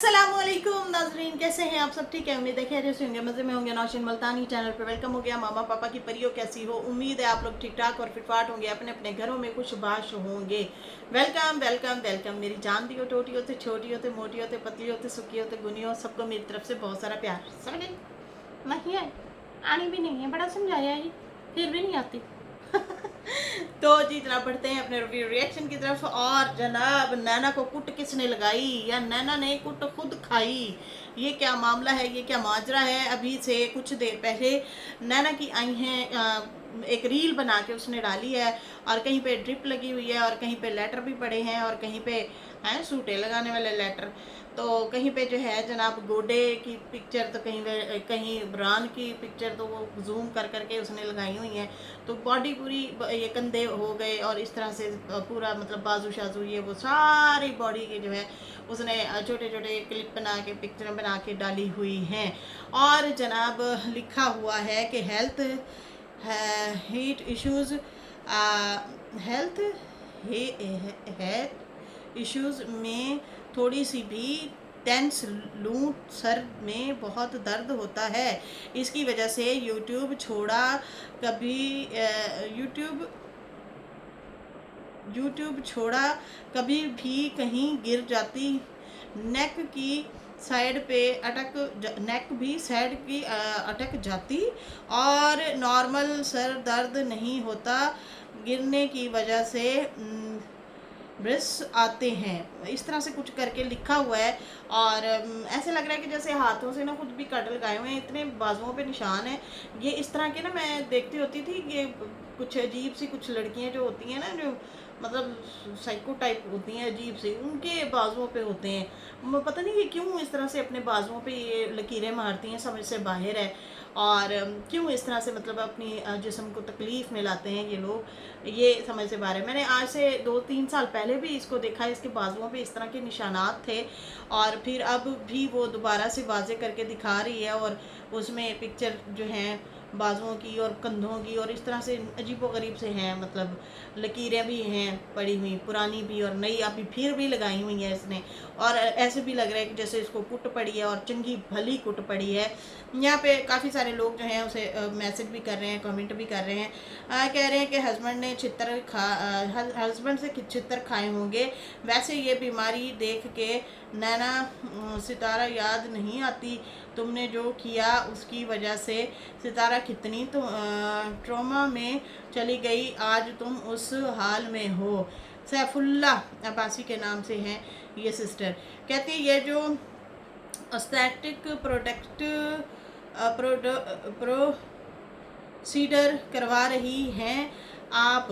अस्सलामुअलैकुम नाजरीन, कैसे हैं आप सब? ठीक है, उम्मीद है खैरियत से होंगे, मज़े में होंगे। नौशीन मुल्तानी चैनल पर वेलकम हो गया। मामा पापा की परियों कैसी हो? उम्मीद है आप लोग ठीक ठाक और फिटफाट होंगे, अपने अपने घरों में खुशबाश होंगे। Welcome welcome welcome. मेरी जान दी हो, टोटी होते, छोटी होते, मोटी होते, पतली होते, सुखी होते, गुनी हो, सबको मेरी तरफ से बहुत सारा प्यार। समझ नहीं है, आनी भी नहीं है, बड़ा समझाया जी, फिर भी नहीं आती। तो जी जनाब बढ़ते हैं अपने रिएक्शन की तरफ। और जनाब नैना को कुट किसने लगाई या नैना ने कुट खुद खाई? ये क्या मामला है, ये क्या माजरा है? अभी से कुछ देर पहले नैना की आई हैं, एक रील बना के उसने डाली है, और कहीं पे ड्रिप लगी हुई है, और कहीं पे लेटर भी पड़े हैं, और कहीं पे हैं सूटे लगाने वाले लेटर। तो कहीं पे जो है जनाब गोडे की पिक्चर, तो कहीं इमरान की पिक्चर, तो वो जूम कर करके उसने लगाई हुई है। तो बॉडी पूरी ये कंधे हो गए, और इस तरह से पूरा मतलब बाजू शाजू ये वो सारी बॉडी के जो है उसने छोटे छोटे क्लिप बना के पिक्चर बना के डाली हुई हैं। और जनाब लिखा हुआ है कि health heat issues, health health issues में थोड़ी सी भी टेंस लूँ, सर में बहुत दर्द होता है, इसकी वजह से यूट्यूब छोड़ा, कभी यूट्यूब यूट्यूब छोड़ा, कभी भी कहीं गिर जाती, नेक की साइड पे नेक भी साइड की अटक जाती, और नॉर्मल सर दर्द नहीं होता, गिरने की वजह से ब्रश आते हैं। इस तरह से कुछ करके लिखा हुआ है। और ऐसे लग रहा है कि जैसे हाथों से ना खुद भी कट लगाए हुए हैं, इतने बाजुओं पे निशान है। ये इस तरह के ना मैं देखती होती थी, ये कुछ अजीब सी कुछ लड़कियां जो होती हैं ना, जो मतलब साइको टाइप होती हैं अजीब सी, उनके बाजुओं पे होते हैं। पता नहीं ये क्यों इस तरह से अपने बाजुओं पे ये लकीरें मारती हैं, समझ से बाहर है। और क्यों इस तरह से मतलब अपनी जिस्म को तकलीफ़ में लाते हैं ये लोग, ये समझ से बाहर है। मैंने आज से 2-3 साल पहले भी इसको देखा, इसके बाजुओं पे इस तरह के निशानात थे, और फिर अब भी वो दोबारा से वाजे करके दिखा रही है, और उसमें पिक्चर जो हैं बाजुओं की और कंधों की, और इस तरह से अजीबो गरीब से हैं, मतलब लकीरें भी हैं पड़ी हुई, पुरानी भी और नई अभी फिर भी लगाई हुई हैं इसने। और ऐसे भी लग रहा है कि जैसे इसको कुट पड़ी है, और चंगी भली कुट पड़ी है। यहाँ पे काफ़ी सारे लोग जो हैं उसे मैसेज भी कर रहे हैं, कमेंट भी कर रहे हैं, कह रहे हैं कि हस्बैंड ने हस्बैंड से छितर खाए होंगे। वैसे ये बीमारी देख के नैना सितारा याद नहीं आती, तुमने जो किया उसकी वजह से सितारा कितनी तो ट्रॉमा में चली गई, आज तुम उस हाल में हो। सैफुल्ला अब्बासी के नाम से हैं ये सिस्टर। कहती है ये जो एस्थेटिक प्रोसीडर करवा रही हैं आप,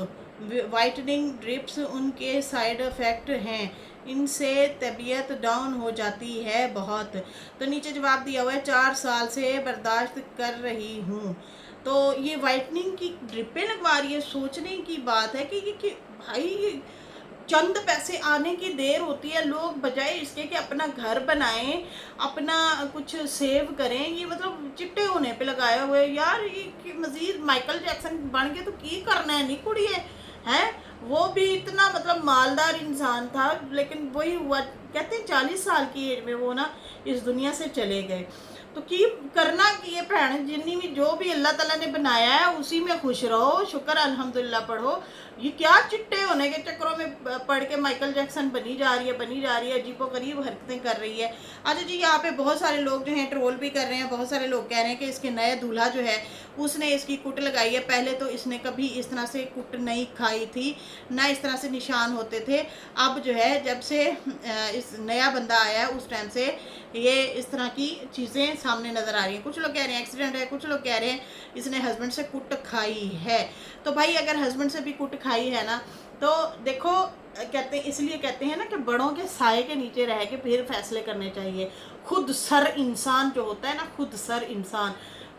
वाइटनिंग ड्रिप्स, उनके साइड इफ़ेक्ट हैं, इनसे तबीयत डाउन हो जाती है बहुत। तो नीचे जवाब दिया हुआ है 4 साल से बर्दाश्त कर रही हूँ। तो ये वाइटनिंग की ड्रिपें लगवा रही है। सोचने की बात है कि भाई चंद पैसे आने की देर होती है, लोग बजाय इसके कि अपना घर बनाएं, अपना कुछ सेव करें, ये मतलब चिट्टे होने पे लगाए हुए यार। ये मजीद माइकल जैक्सन बन के तो की करना है, नहीं कुड़ी है। वो भी इतना मतलब मालदार इंसान था, लेकिन वही हुआ, कहते हैं 40 साल की एज में वो ना इस दुनिया से चले गए। तो की करना कि ये भैन जिन्नी भी जो भी अल्लाह ताला ने बनाया है उसी में खुश रहो, शुक्र अल्हम्दुलिल्लाह पढ़ो। ये क्या चिट्टे होने के चक्करों में पढ़ के माइकल जैक्सन बनी जा रही है, अजीबो गरीब हरकतें कर रही है। अच्छा जी, यहाँ पे बहुत सारे लोग जो हैं ट्रोल भी कर रहे हैं, बहुत सारे लोग कह रहे हैं कि इसके नए दूल्हा जो है उसने इसकी कुट लगाई है। पहले तो इसने कभी इस तरह से कुट नहीं खाई थी, ना इस तरह से निशान होते थे। अब जो है जब से इस नया बंदा आया है उस टाइम से ये इस तरह की चीज़ें सामने नज़र आ रही हैं। कुछ लोग कह रहे हैं एक्सीडेंट है, कुछ लोग कह रहे हैं इसने हस्बैंड से कुट खाई है। तो भाई अगर हस्बैंड से भी कुट खाई है ना, तो देखो कहते हैं, इसलिए कहते हैं ना कि बड़ों के साए के नीचे रह के फिर फैसले करने चाहिए। खुद सर इंसान जो होता है ना, खुद सर इंसान,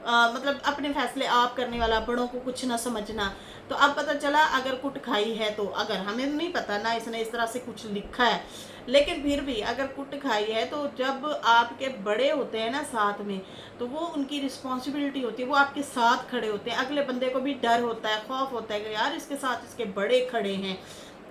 मतलब अपने फैसले आप करने वाला, बड़ों को कुछ ना समझना। तो अब पता चला अगर कुट खाई है, तो अगर हमें नहीं पता ना इसने इस तरह से कुछ लिखा है, लेकिन फिर भी अगर कुट खाई है, तो जब आपके बड़े होते हैं ना साथ में, तो वो उनकी रिस्पॉन्सिबिलिटी होती है, वो आपके साथ खड़े होते हैं। अगले बंदे को भी डर होता है, खौफ होता है कि यार इसके साथ इसके बड़े खड़े हैं,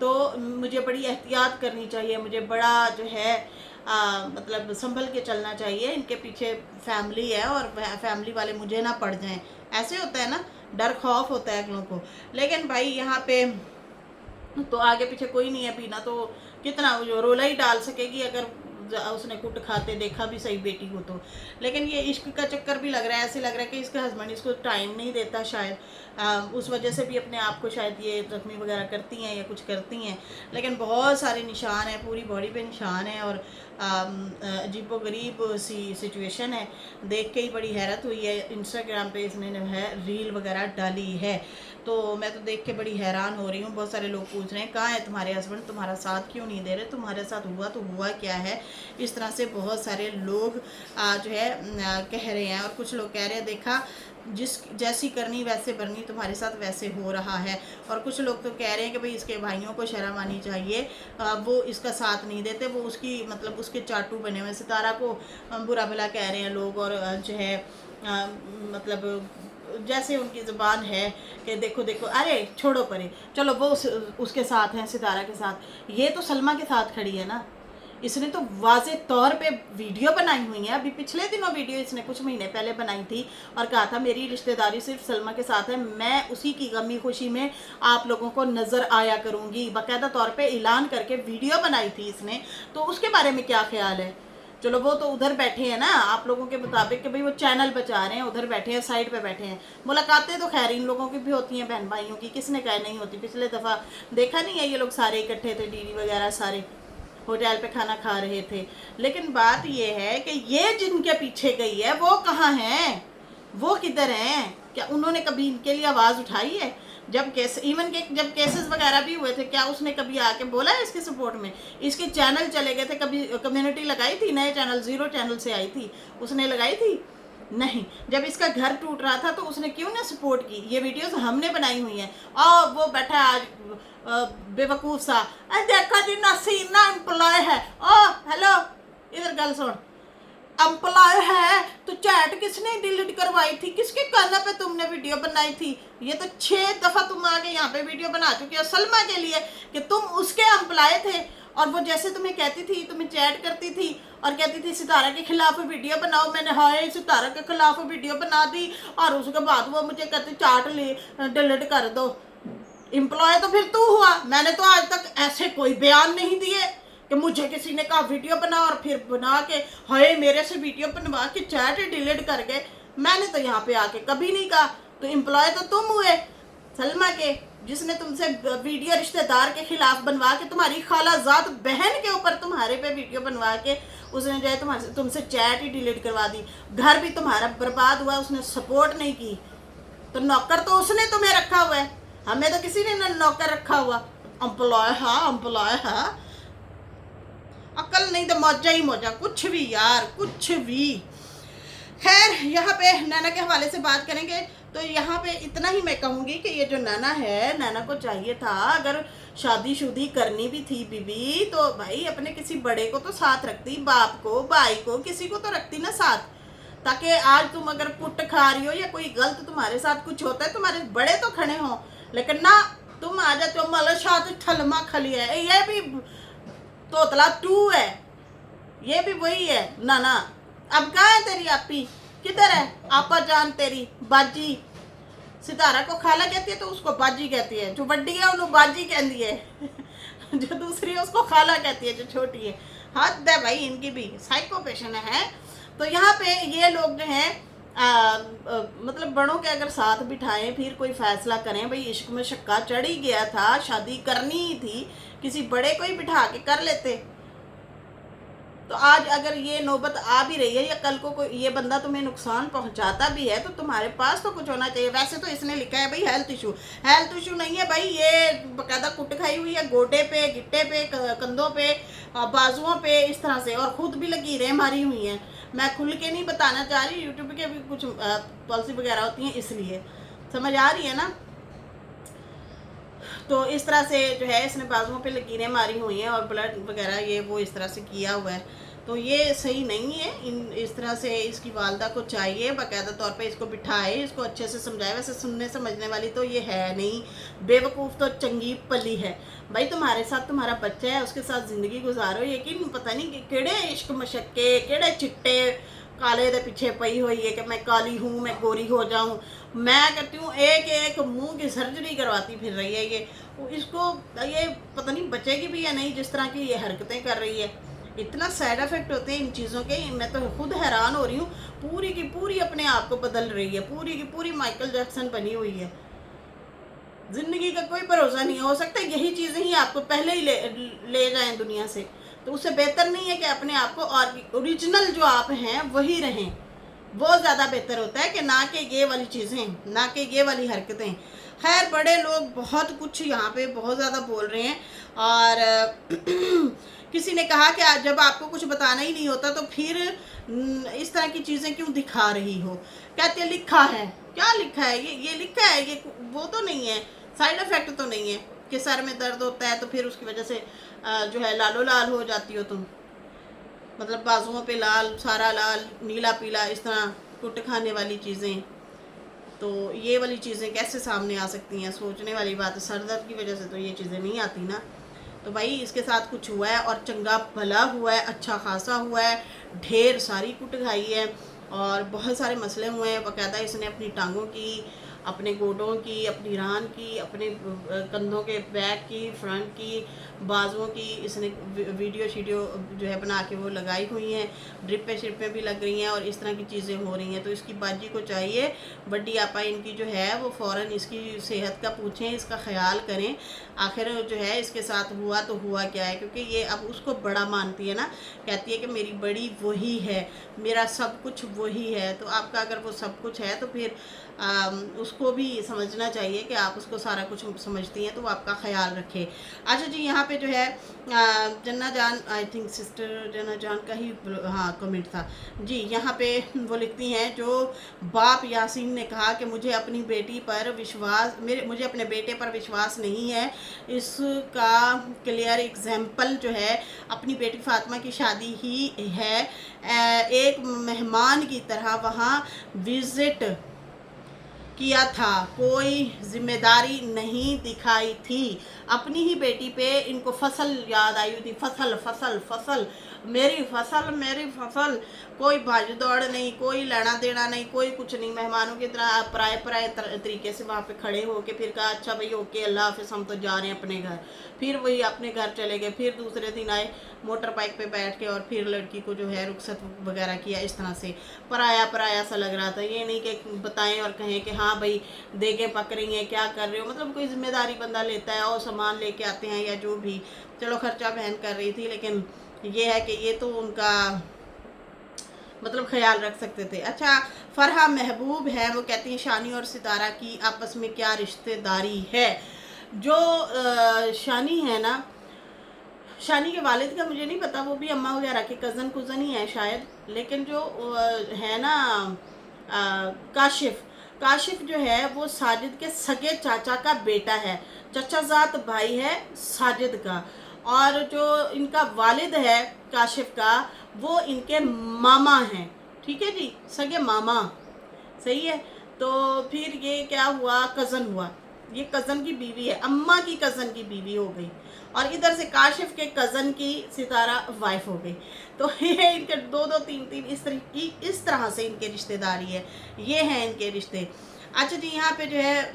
तो मुझे बड़ी एहतियात करनी चाहिए, मुझे बड़ा जो है मतलब संभल के चलना चाहिए, इनके पीछे फैमिली है और फैमिली वाले मुझे ना पड़ जाएं। ऐसे होता है ना, डर खौफ होता है अगलों को। लेकिन भाई यहाँ पे तो आगे पीछे कोई नहीं है, बीना तो कितना रोला ही डाल सकेगी अगर उसने कुट खाते देखा भी सही बेटी को तो। लेकिन ये इश्क का चक्कर भी लग रहा है, ऐसे लग रहा है कि इसका हस्बैंड इसको टाइम नहीं देता शायद, उस वजह से भी अपने आप को शायद ये जख्मी वगैरह करती हैं या कुछ करती हैं। लेकिन बहुत सारे निशान हैं, पूरी बॉडी पे निशान है और अजीबो गरीब सी सिचुएशन है। देख के ही बड़ी हैरत हुई है। इंस्टाग्राम पे इसने जो है रील वगैरह डाली है, तो मैं तो देख के बड़ी हैरान हो रही हूँ। बहुत सारे लोग पूछ रहे हैं कहाँ है तुम्हारे हस्बैंड, तुम्हारा साथ क्यों नहीं दे रहे, तुम्हारे साथ हुआ तो हुआ क्या है। इस तरह से बहुत सारे लोग जो है कह रहे हैं। और कुछ लोग कह रहे हैं देखा जिस जैसी करनी वैसे भरनी, तुम्हारे साथ वैसे हो रहा है। और कुछ लोग तो कह रहे हैं कि भाई इसके भाइयों को शर्म आनी चाहिए, वो इसका साथ नहीं देते, वो उसकी मतलब उसके चाटू बने हुए। सितारा को बुरा भला कह रहे हैं लोग, और जो है मतलब जैसे उनकी ज़ुबान है कि देखो देखो, अरे छोड़ो परे, चलो वो उसके साथ हैं, सितारा के साथ। ये तो सलमा के साथ खड़ी है ना, इसने तो वाज़े तौर पे वीडियो बनाई हुई है। अभी पिछले दिनों वीडियो इसने कुछ महीने पहले बनाई थी और कहा था मेरी रिश्तेदारी सिर्फ सलमा के साथ है, मैं उसी की गमी खुशी में आप लोगों को नज़र आया करूँगी। बाकायदा तौर पे ऐलान करके वीडियो बनाई थी इसने। तो उसके बारे में क्या ख्याल है? चलो वो तो उधर बैठे हैं ना, आप लोगों के मुताबिक कि भाई वो चैनल बचा रहे हैं, उधर बैठे हैं, साइड पे बैठे हैं। मुलाकातें तो खैर इन लोगों की भी होती हैं, बहन भाइयों की, किसने कहा नहीं होती। पिछले दफ़ा देखा नहीं है, ये लोग सारे इकट्ठे थे, दीदी वगैरह सारे होटल पे खाना खा रहे थे। लेकिन बात ये है कि ये जिनके पीछे गई है वो कहाँ हैं, वो किधर हैं? क्या उन्होंने कभी इनके लिए आवाज़ उठाई है? जब केस इवन के जब केसेस वगैरह भी हुए थे, क्या उसने कभी आके बोला है इसके सपोर्ट में? इसके चैनल चले गए थे, कभी कम्युनिटी लगाई थी? नए चैनल, 0 चैनल से आई थी, उसने लगाई थी? नहीं। जब इसका घर टूट रहा था तो उसने क्यों ना सपोर्ट की? ये वीडियोस हमने बनाई हुई हैं। और वो बैठा आज बेवकूफ़ सा, देखा जी नसीना एम्प्लॉय है। ओ हेलो, इधर गल सुन, एम्प्लॉय है तो चैट किसने डिलीट करवाई थी? किसके कहने पे तुमने वीडियो बनाई थी? ये तो 6 दफ़ा तुम आगे यहाँ पे वीडियो बना चुके हो सलमा के लिए कि तुम उसके एम्प्लॉय थे। और वो जैसे तुम्हें कहती थी, तुम्हें चैट करती थी और कहती थी सितारा के खिलाफ वीडियो बनाओ, मैंने हाय सितारा के खिलाफ वीडियो बना दी। और उसके बाद वो मुझे कहती चाट ले डिलीट कर दो। एम्प्लॉय तो फिर तू हुआ। मैंने तो आज तक ऐसे कोई बयान नहीं दिए कि मुझे किसी ने कहा वीडियो बना और फिर बना के हाय मेरे से वीडियो बनवा के चैट डिलीट कर गए। मैंने तो यहाँ पे आके कभी नहीं कहा। तो एम्प्लॉय तो तुम हुए सलमा के, जिसने तुमसे वीडियो रिश्तेदार के खिलाफ बनवा के, तुम्हारी खालाजाद बहन के ऊपर तुम्हारे पे वीडियो बनवा के उसने जो है तुमसे चैट ही डिलीट करवा दी। घर भी तुम्हारा बर्बाद हुआ, उसने सपोर्ट नहीं की। तो नौकर तो उसने तुम्हें रखा हुआ है, हमें तो किसी ने नौकर रखा हुआ। एम्प्लॉय हाँ, एम्प्लॉय हाँ, अकल नहीं तो मौजा ही मौजा, कुछ भी यार, कुछ भी। खैर यहाँ पे नैना के हवाले से बात करेंगे तो यहाँ पे इतना ही मैं कहूँगी कि ये जो नैना है, नैना को चाहिए था अगर शादी करनी भी थी बीबी तो भाई अपने किसी बड़े को तो साथ रखती, बाप को, भाई को, किसी को तो रखती ना साथ, ताकि आज तुम अगर कुट खा रही हो या कोई गलत तुम्हारे साथ कुछ होता है तुम्हारे बड़े तो खड़े हों। लेकिन ना, तुम आ जाते हो मलशात ठलमा खली है। ये भी तोतला 2 है, ये भी वही है ना ना। अब कहाँ है तेरी आपी, किधर है आपा जान तेरी बाजी? सितारा को खाला कहती है तो उसको बाजी कहती है, जो बड्डी है उन्होंने बाजी कहती है जो दूसरी है उसको खाला कहती है, जो छोटी है। हद है भाई इनकी भी, साइको पेशेंट है। तो यहाँ पे ये लोग जो हैं मतलब बड़ों के अगर साथ बिठाएं फिर कोई फैसला करें। भाई इश्क में शक्का चढ़ ही गया था, शादी करनी ही थी, किसी बड़े को ही बिठा के कर लेते। तो आज अगर ये नौबत आ भी रही है या कल को कोई ये बंदा तुम्हें नुकसान पहुंचाता भी है तो तुम्हारे पास तो कुछ होना चाहिए। वैसे तो इसने लिखा है भाई हेल्थ इशू नहीं है भाई, ये बाकायदा कुट खाई हुई है गोडे पे, गिट्टे पे, कंधों पे, बाजुओं पे, इस तरह से। और खुद भी लकीरें मारी हुई हैं। मैं खुल के नहीं बताना चाह रही, यूट्यूब के भी कुछ पॉलिसी वगैरह होती हैं, इसलिए समझ आ रही है ना। तो इस तरह से जो है इसने बाजुओं पे लकीरें मारी हुई हैं और ब्लड वगैरह ये वो इस तरह से किया हुआ है। तो ये सही नहीं है। इस तरह से इसकी वालदा को चाहिए बाकायदा तौर पे इसको बिठाए, इसको अच्छे से समझाए। वैसे सुनने समझने वाली तो ये है नहीं, बेवकूफ़ तो चंगी पली है। भाई तुम्हारे साथ तुम्हारा बच्चा है, उसके साथ ज़िंदगी गुजारो, लेकिन पता नहीं कि केड़े इश्क मशक्के, केड़े चिट्टे काले दे पीछे पई हुई है कि मैं काली हूँ, मैं गोरी हो जाऊँ। मैं कहती हूँ एक एक मुंह की सर्जरी करवाती फिर रही है ये। इसको ये पता नहीं बचेगी भी या नहीं, जिस तरह की ये हरकतें कर रही है। इतना साइड इफ़ेक्ट होते हैं इन चीज़ों के, मैं तो खुद हैरान हो रही हूँ। पूरी की पूरी अपने आप को बदल रही है, पूरी की पूरी माइकल जैक्सन बनी हुई है। ज़िंदगी का कोई भरोसा नहीं हो सकता, यही चीज़ें ही आपको पहले ही ले जाएं दुनिया से। तो उससे बेहतर नहीं है कि अपने आप को और ओरिजिनल जो आप हैं वही रहें, वो ज़्यादा बेहतर होता है कि ना कि ये वाली चीज़ें, ना कि ये वाली हरकतें। खैर बड़े लोग बहुत कुछ यहाँ पे बहुत ज़्यादा बोल रहे हैं। और किसी ने कहा कि जब आपको कुछ बताना ही नहीं होता तो फिर इस तरह की चीज़ें क्यों दिखा रही हो। कहते हैं लिखा है, क्या लिखा है, ये लिखा है, ये वो तो नहीं है, साइड इफ़ेक्ट तो नहीं है कि सर में दर्द होता है तो फिर उसकी वजह से जो है लालो लाल हो जाती हो तुम, मतलब बाजुओं पे लाल, सारा लाल, नीला पीला, इस तरह कुट खाने वाली चीज़ें। तो ये वाली चीज़ें कैसे सामने आ सकती हैं, सोचने वाली बात है। सर दर्द की वजह से तो ये चीज़ें नहीं आती ना। तो भाई इसके साथ कुछ हुआ है और चंगा भला हुआ है, अच्छा खासा हुआ है, ढेर सारी कुट खाई है और बहुत सारे मसले हुए हैं। बाकायदा इसने अपनी टांगों की, अपने गोडों की, अपनी रान की, अपने कंधों के बैक की, फ्रंट की, बाजुओं की इसने वीडियो शीडियो जो है बना के वो लगाई हुई हैं। ड्रिपें शिपें भी लग रही हैं और इस तरह की चीज़ें हो रही हैं। तो इसकी बाजी को चाहिए, बड्डी आपा इनकी जो है वो फ़ौरन इसकी सेहत का पूछें, इसका ख्याल करें। आखिर जो है इसके साथ हुआ तो हुआ क्या है, क्योंकि ये अब उसको बड़ा मानती है ना, कहती है कि मेरी बड़ी वही है, मेरा सब कुछ वही है। तो आपका अगर वो सब कुछ है तो फिर उसको भी समझना चाहिए कि आप उसको सारा कुछ समझती हैं, तो वो आपका ख्याल रखे। अच्छा जी, यहाँ पे जो है जन्ना जान, आई थिंक सिस्टर जन्ना जान का ही हाँ कमेंट था जी। यहाँ पे वो लिखती हैं, जो बाप यासीन ने कहा कि मुझे अपनी बेटी पर विश्वास, मुझे अपने बेटे पर विश्वास नहीं है, इसका क्लियर एग्जाम्पल जो है अपनी बेटी फातिमा की शादी ही है। एक मेहमान की तरह वहाँ विज़िट किया था, कोई जिम्मेदारी नहीं दिखाई थी। अपनी ही बेटी पे इनको फसल याद आई हुई थी, फसल फसल फसल, मेरी फसल मेरी फसल। कोई भाज दौड़ नहीं, कोई लेना देना नहीं, कोई कुछ नहीं। मेहमानों की तरह पराए पराए तरीके से वहाँ पे खड़े होके फिर कहा अच्छा भाई ओके अल्लाह हाफिज़, हम तो जा रहे हैं अपने घर। फिर वही अपने घर चले गए। फिर दूसरे दिन आए मोटर बाइक पे बैठ के और फिर लड़की को जो है रुखसत वगैरह किया। इस तरह से पराया पराया सा लग रहा था। ये नहीं कि बताएं और कहें कि हाँ भाई देगे पक रही हैं, क्या कर रहे हो, मतलब कोई जिम्मेदारी बंदा लेता है और सामान लेके आते हैं या जो भी। चलो खर्चा बहन कर रही थी, लेकिन ये है कि ये तो उनका मतलब ख्याल रख सकते थे। अच्छा, फरहा महबूब है, वो कहती हैं शानी और सितारा की आपस में क्या रिश्तेदारी है। जो शानी है ना, शानी के वालिद का मुझे नहीं पता, वो भी अम्मा वगैरह के कज़न कुज़न ही है शायद। लेकिन जो है ना काशिफ, काशिफ जो है वो साजिद के सगे चाचा का बेटा है, चचाजात भाई है साजिद का। और जो इनका वालिद है काशिफ का, वो इनके मामा हैं। ठीक है जी, सगे मामा, सही है। तो फिर ये क्या हुआ, कज़न हुआ, ये कज़न की बीवी है, अम्मा की कज़न की बीवी हो गई। और इधर से काशिफ के कज़न की सितारा वाइफ हो गई। तो ये इनके दो दो तीन तीन इस तरह से इनके रिश्तेदारी है। ये हैं इनके रिश्ते। अच्छा जी, यहाँ पे जो है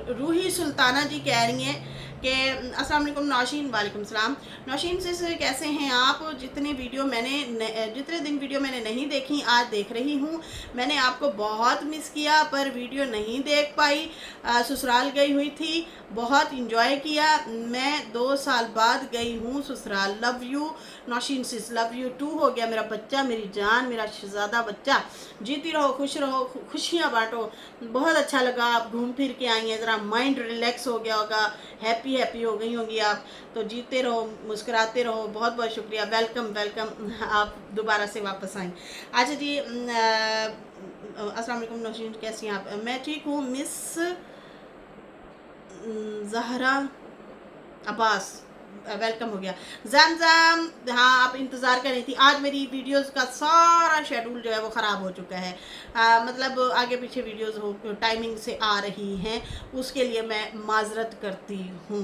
रूही सुल्ताना जी कह रही हैं कि अस्सलाम वालेकुम नौशीन, वालेकुम सलाम। नौशीन से कैसे हैं आप? जितने दिन वीडियो मैंने नहीं देखी आज देख रही हूँ। मैंने आपको बहुत मिस किया पर वीडियो नहीं देख पाई, ससुराल गई हुई थी, बहुत इंजॉय किया। मैं 2 साल बाद गई हूँ ससुराल। Love you Naushin sis, love you too. हो गया मेरा बच्चा, मेरी जान, मेरा शहजादा बच्चा। जीती रहो, खुश रहो, खुशियाँ बांटो। बहुत अच्छा लगा आप घूम फिर के आई हैं, ज़रा माइंड रिलैक्स हो गया होगा, हैप्पी हैप्पी हो गई होंगी आप। तो जीते रहो, मुस्कुराते रहो। बहुत बहुत शुक्रिया, वेलकम वेलकम, आप दोबारा से वापस आएँ। अच्छा जी, अस्सलाम वालेकुम नौशीन, कैसी हैं आप? मैं ठीक हूँ मिस ज़हरा अब्बास, वेलकम हो गया। जमजम, हाँ आप इंतज़ार कर रही थी। आज मेरी वीडियोस का सारा शेड्यूल जो है वो ख़राब हो चुका है, मतलब आगे पीछे वीडियोस हो टाइमिंग से आ रही हैं, उसके लिए मैं माजरत करती हूँ।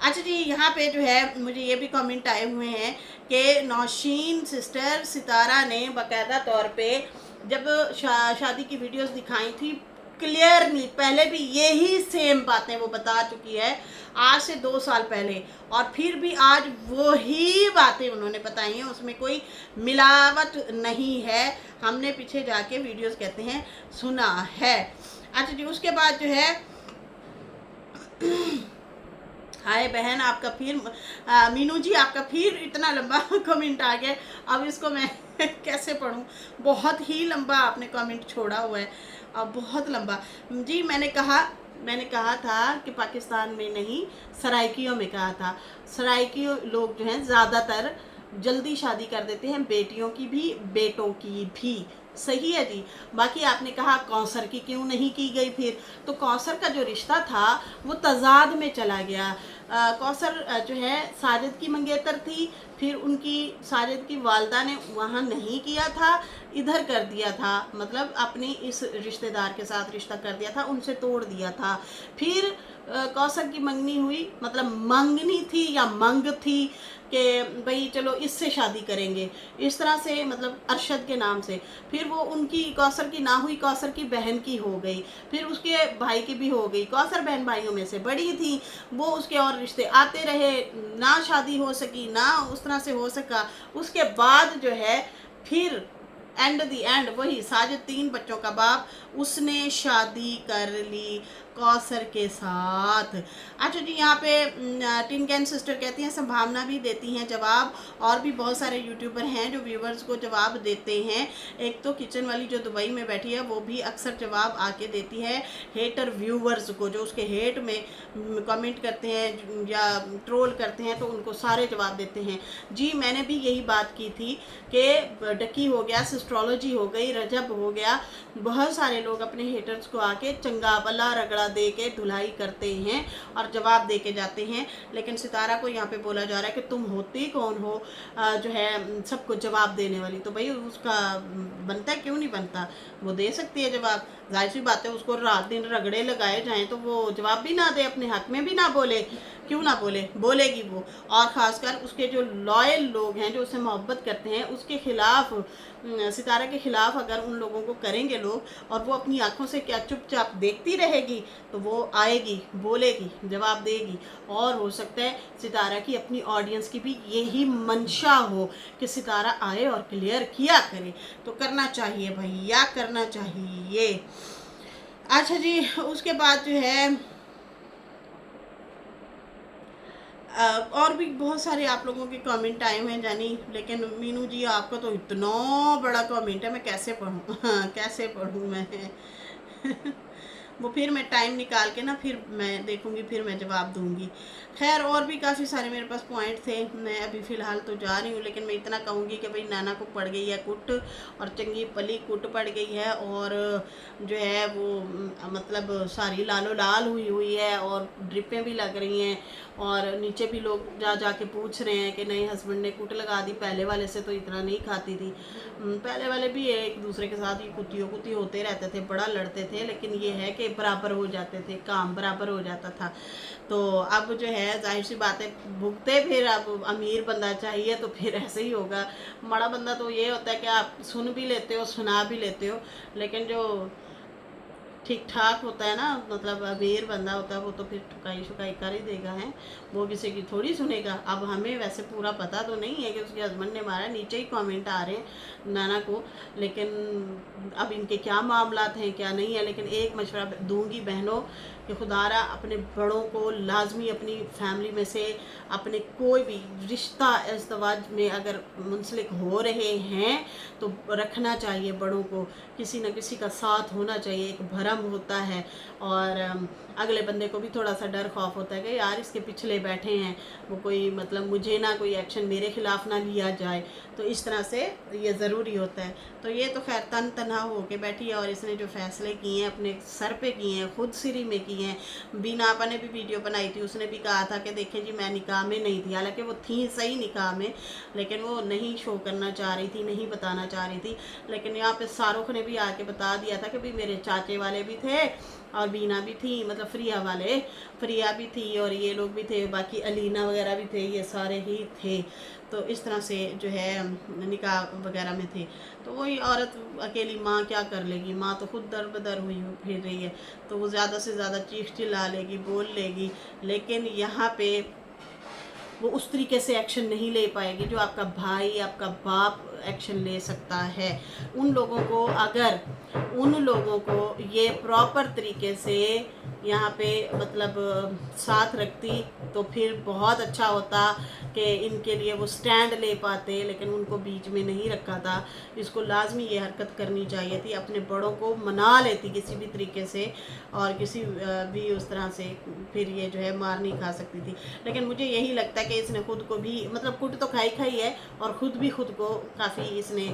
अच्छा जी, यहाँ पे जो है मुझे ये भी कमेंट आए हुए हैं कि नौशीन सिस्टर सितारा ने बाकायदा तौर पे जब शादी की वीडियोस दिखाई थी क्लियरली, पहले भी यही सेम बातें वो बता चुकी है आज से 2 साल पहले, और फिर भी आज वही बातें उन्होंने बताई हैं, उसमें कोई मिलावट नहीं है। हमने पीछे जाके वीडियोस कहते हैं सुना है। अच्छा जी, उसके बाद जो है हाय बहन, आपका फिर मीनू जी आपका फिर इतना लंबा कमेंट आ गया, अब इसको मैं कैसे पढ़ूं, बहुत ही लंबा आपने कमेंट छोड़ा हुआ है, अब बहुत लंबा जी। मैंने कहा था कि पाकिस्तान में नहीं, सराइकियों में कहा था। सराइकियों लोग जो हैं ज़्यादातर जल्दी शादी कर देते हैं, बेटियों की भी बेटों की भी। सही है जी। बाकी आपने कहा कौसर की क्यों नहीं की गई फिर, तो कौसर का जो रिश्ता था वो तजाद में चला गया। कौसर जो है साजिद की मंगेतर थी, फिर उनकी साजिद की वालदा ने वहाँ नहीं किया था, इधर कर दिया था, मतलब अपनी इस रिश्तेदार के साथ रिश्ता कर दिया था, उनसे तोड़ दिया था। फिर कौसर की मंगनी हुई, मतलब मंगनी थी या मंग थी कि भाई चलो इससे शादी करेंगे, इस तरह से, मतलब अरशद के नाम से। फिर वो उनकी कौसर की ना हुई, कौसर की बहन की हो गई, फिर उसके भाई की भी हो गई। कौसर बहन भाइयों में से बड़ी थी, वो उसके और रिश्ते आते रहे, ना शादी हो सकी, ना उस तरह से हो सका। उसके बाद जो है फिर एंड दी एंड वही साजिद 3 बच्चों का बाप, उसने शादी कर ली कौसर के साथ। अच्छा जी, यहाँ पे टिन कैन सिस्टर कहती हैं संभावना भी देती हैं जवाब, और भी बहुत सारे यूट्यूबर हैं जो व्यूवर्स को जवाब देते हैं। एक तो किचन वाली जो दुबई में बैठी है वो भी अक्सर जवाब आके देती है हेटर व्यूवर्स को, जो उसके हेट में कमेंट करते हैं या ट्रोल करते हैं, तो उनको सारे जवाब देते हैं। जी मैंने भी यही बात की थी कि डकी हो गया, एस्ट्रोलॉजी हो गई, रजब हो गया, बहुत सारे लोग अपने हेटर्स को आके चंगा भला रगड़ा दे के धुलाई करते हैं और जवाब दे के जाते हैं। लेकिन सितारा को यहाँ पे बोला जा रहा है कि तुम होती कौन हो जो है सबको जवाब देने वाली, तो भाई उसका बनता है, क्यों नहीं बनता, वो दे सकती है जवाब। जाहिर सी बात है, उसको रात दिन रगड़े लगाए जाएं तो वो जवाब भी ना दे, अपने हक में भी ना बोले, क्यों ना बोले, बोलेगी वो। और ख़ासकर उसके जो लॉयल लोग हैं, जो उससे मोहब्बत करते हैं, उसके खिलाफ, सितारा के खिलाफ अगर उन लोगों को करेंगे लोग, और वो अपनी आंखों से क्या चुपचाप देखती रहेगी, तो वो आएगी, बोलेगी, जवाब देगी। और हो सकता है सितारा की अपनी ऑडियंस की भी यही मंशा हो कि सितारा आए और क्लियर किया करे, तो करना चाहिए भैया, करना चाहिए। अच्छा जी, उसके बाद जो है और भी बहुत सारे आप लोगों के कमेंट आए हुए हैं जानी, लेकिन मीनू जी आपका तो इतना बड़ा कमेंट है, मैं कैसे पढ़ूँ कैसे पढ़ूँ मैं वो फिर मैं टाइम निकाल के ना फिर मैं देखूँगी, फिर मैं जवाब दूँगी। खैर और भी काफ़ी सारे मेरे पास पॉइंट थे, मैं अभी फ़िलहाल तो जा रही हूँ, लेकिन मैं इतना कहूँगी कि भाई नाना को पड़ गई है कुट, और चंगी पली कुट पड़ गई है, और जो है वो मतलब सारी लालो लाल हुई है, और ड्रिपें भी लग रही हैं, और नीचे भी लोग जा जा के पूछ रहे हैं कि नहीं हस्बैंड ने कुट लगा दी, पहले वाले से तो इतना नहीं खाती थी। पहले वाले भी एक दूसरे के साथ ही कुत्ती होते रहते थे, बड़ा लड़ते थे, लेकिन ये है कि बराबर हो जाते थे, काम बराबर हो जाता था। तो अब जो है जाहिर सी बात है भुगते, फिर अब अमीर बंदा चाहिए तो फिर ऐसे ही होगा। बड़ा बंदा तो ये होता है कि आप सुन भी लेते हो, सुना भी लेते हो, लेकिन जो ठीक ठाक होता है ना, मतलब अमीर बंदा होता है, वो तो फिर ठुकाई शुकाई कर ही देगा, है वो किसी की थोड़ी सुनेगा। अब हमें वैसे पूरा पता तो नहीं है कि उसके हस्बैंड ने मारा, नीचे ही कमेंट आ रहे हैं नाना को, लेकिन अब इनके क्या मामलात हैं क्या नहीं है। लेकिन एक मशवरा दूंगी बहनों कि खुदारा अपने बड़ों को लाजमी अपनी फैमिली में से अपने कोई भी रिश्ता इज़्दवाज में अगर मुंसलिक हो रहे हैं तो रखना चाहिए बड़ों को, किसी न किसी का साथ होना चाहिए, एक भरम होता है, और अगले बंदे को भी थोड़ा सा डर खौफ होता है कि यार इसके पिछले बैठे हैं, वो कोई मतलब मुझे ना कोई एक्शन मेरे खिलाफ ना लिया जाए, तो इस तरह से ये ज़रूरी होता है। तो ये तो खैर तन तनहा हो के बैठी है, और इसने जो फ़ैसले किए हैं अपने सर पे किए हैं, खुद सिरी में किए की हैं। बीना आपा ने भी वीडियो बनाई थी, उसने भी कहा था कि देखें जी मैं निकाह में नहीं थी, हालांकि वो थी सही निकाह में, लेकिन वो नहीं शो करना चाह रही थी, नहीं बताना चाह रही थी। लेकिन यहाँ पे शाहरुख ने भी आके बता दिया था कि भाई मेरे चाचे वाले भी थे और बीना भी थी, मतलब फ्रिया वाले, फ्रिया भी थी और ये लोग भी थे, बाकी अलीना वगैरह भी थे, ये सारे ही थे। तो इस तरह से जो है निकाह वगैरह में थे। तो वही औरत अकेली माँ क्या कर लेगी, माँ तो खुद दर बदर हुई फिर रही है, तो वो ज़्यादा से ज़्यादा चीख चिल्ला लेगी, बोल लेगी, लेकिन यहाँ पे वो उस तरीके से एक्शन नहीं ले पाएगी जो आपका भाई, आपका बाप एक्शन ले सकता है। उन लोगों को ये प्रॉपर तरीके से यहाँ पे मतलब साथ रखती तो फिर बहुत अच्छा होता कि इनके लिए वो स्टैंड ले पाते, लेकिन उनको बीच में नहीं रखा था। इसको लाजमी ये हरकत करनी चाहिए थी, अपने बड़ों को मना लेती किसी भी तरीके से और किसी भी उस तरह से, फिर ये जो है मार नहीं खा सकती थी। लेकिन मुझे यही लगता है कि इसने खुद को भी मतलब कुट तो खाई है और खुद भी खुद को काफ़ी इसने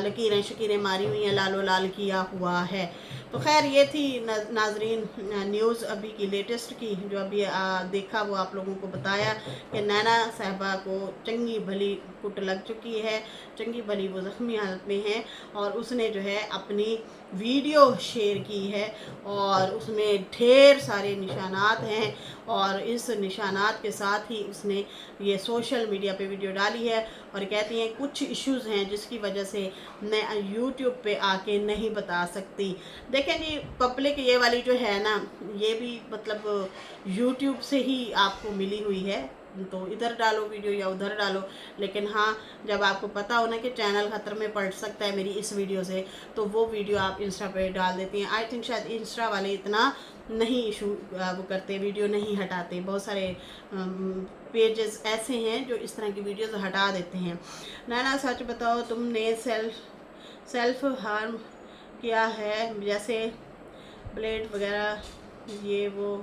लकीरें शकीरें मारी हुई हैं, लालो लाल किया हुआ है। तो खैर ये थी नाजरीन न्यूज़ अभी की लेटेस्ट की, जो अभी देखा वो आप लोगों को बताया कि नैना साहबा को चंगी भली कुट लग चुकी है, चंगी भली वो ज़ख्मी हालत में है और उसने जो है अपनी वीडियो शेयर की है और उसमें ढेर सारे निशानात हैं और इस निशानात के साथ ही उसने ये सोशल मीडिया पे वीडियो डाली है और कहती हैं कुछ इश्यूज़ हैं जिसकी वजह से मैं यूट्यूब पे आके नहीं बता सकती। देखें जी पब्लिक ये वाली जो है ना, ये भी मतलब यूट्यूब से ही आपको मिली हुई है, तो इधर डालो वीडियो या उधर डालो, लेकिन हाँ जब आपको पता हो ना कि चैनल खतरे में पड़ सकता है मेरी इस वीडियो से, तो वो वीडियो आप इंस्टा पे डाल देती हैं। आई थिंक शायद इंस्टा वाले इतना नहीं इशू वो करते, वीडियो नहीं हटाते, बहुत सारे पेजेस ऐसे हैं जो इस तरह की वीडियोस हटा देते हैं। नैना सच बताओ तुमने सेल्फ हार्म किया है, जैसे ब्लेड वगैरह ये वो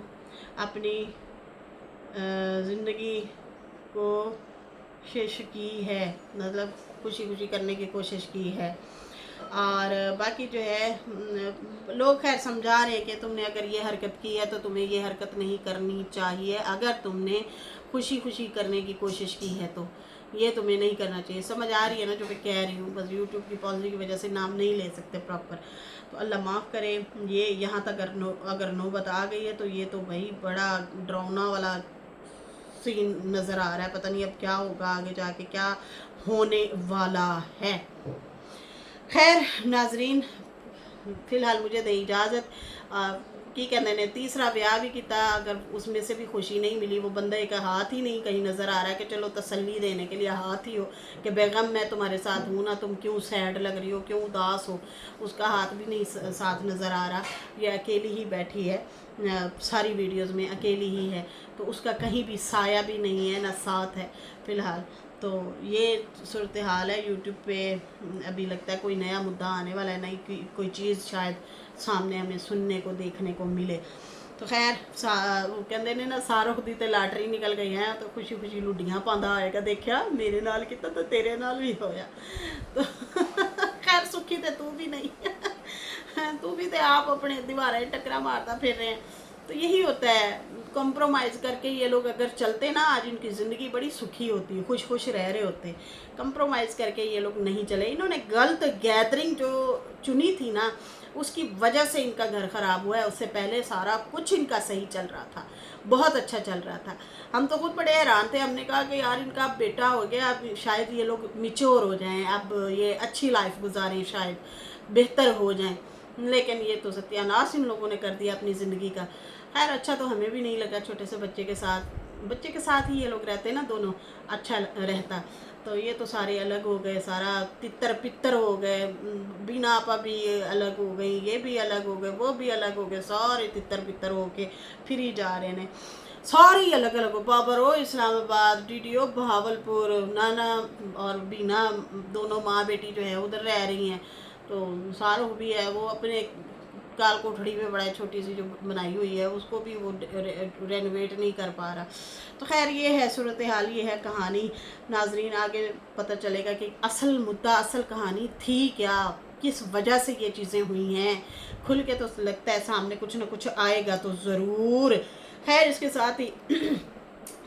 अपनी ज़िंदगी को कोशिश की है, मतलब खुशी खुशी करने की कोशिश की है। और बाकी जो है लोग खैर समझा रहे हैं कि तुमने अगर ये हरकत की है तो तुम्हें ये हरकत नहीं करनी चाहिए, अगर तुमने खुशी खुशी करने की कोशिश की है तो ये तुम्हें नहीं करना चाहिए। समझ आ रही है ना जो मैं कह रही हूँ, बस यूट्यूब की पॉलिसी की वजह से नाम नहीं ले सकते प्रॉपर, तो अल्लाह माफ़ करे। ये यहाँ तक अगर नौबत आ गई है तो ये तो भाई बड़ा डरावना वाला सीन नज़र आ रहा है, पता नहीं अब क्या होगा आगे जाके, क्या होने वाला है। खैर नाजरीन फिलहाल मुझे दे इजाज़त। की कहने ने तीसरा ब्याह भी किया, अगर उसमें से भी खुशी नहीं मिली, वो बंदे का हाथ ही नहीं कहीं नज़र आ रहा है कि चलो तसल्ली देने के लिए हाथ ही हो कि बेगम मैं तुम्हारे साथ हूँ ना, तुम क्यों सैड लग रही हो, क्यों उदास हो, उसका हाथ भी नहीं साथ नज़र आ रहा। ये अकेली ही बैठी है, सारी वीडियोज़ में अकेली ही है, तो उसका कहीं भी साया भी नहीं है ना साथ है फ़िलहाल। तो ये सूरत हाल है। यूट्यूब पे अभी लगता है कोई नया मुद्दा आने वाला है, नई कोई चीज़ शायद सामने हमें सुनने को देखने को मिले। तो खैर कहते ने ना शाहरुख दी तो लाटरी निकल गई है, तो खुशी खुशी लुडियाँ पाँदा आएगा, देखा मेरे नाल किता तो तेरे नाल भी होया। तो खैर सुखी तो तू भी नहीं तू भी तो आप अपने दीवारें टकरा मारता फिर रहे हैं। तो यही होता है, कंप्रोमाइज़ करके ये लोग अगर चलते ना, आज इनकी ज़िंदगी बड़ी सुखी होती, खुश खुश रह रहे होते। कंप्रोमाइज़ करके ये लोग नहीं चले, इन्होंने गलत गैदरिंग जो चुनी थी ना, उसकी वजह से इनका घर ख़राब हुआ है। उससे पहले सारा कुछ इनका सही चल रहा था, बहुत अच्छा चल रहा था। हम तो खुद बड़े हैरान थे, हमने कहा कि यार इनका बेटा हो गया, अब शायद ये लोग मिच्योर हो जाएं, अब ये अच्छी लाइफ गुजारें, शायद बेहतर हो जाएं, लेकिन ये तो सत्यानाश इन लोगों ने कर दिया अपनी ज़िंदगी का। खैर अच्छा तो हमें भी नहीं लगा, छोटे से बच्चे के साथ ही ये लोग रहते ना दोनों, अच्छा रहता। तो ये तो सारे अलग हो गए, सारा तितर पितर हो गए, बीना आपा भी अलग हो गई, ये भी अलग हो गए, वो भी अलग हो गए, सारे तितर पितर हो के फिर ही जा रहे हैं, सारी अलग अलग हो। बाबरो इस्लामाबाद, डीडीओ बहावलपुर, नाना और बीना दोनों माँ बेटी जो है उधर रह रही हैं। तो शाहरुख भी है, वो अपने काल कोठड़ी में बड़ा छोटी सी जो बनाई हुई है उसको भी वो रेनोवेट नहीं कर पा रहा। तो खैर ये है सूरत हाल, ये है कहानी। नाजरीन आगे पता चलेगा कि असल मुद्दा, असल कहानी थी क्या। किस वजह से ये चीज़ें हुई हैं। खुल के तो लगता है सामने कुछ ना कुछ आएगा तो ज़रूर। खैर, इसके साथ ही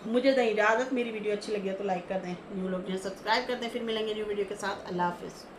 मुझे दें इजाज़त। मेरी वीडियो अच्छी लगी है तो लाइक कर दें, न्यू लोग जो सब्सक्राइब कर दें। फिर मिलेंगे न्यू वीडियो के साथ। अल्लाह हाफिज़।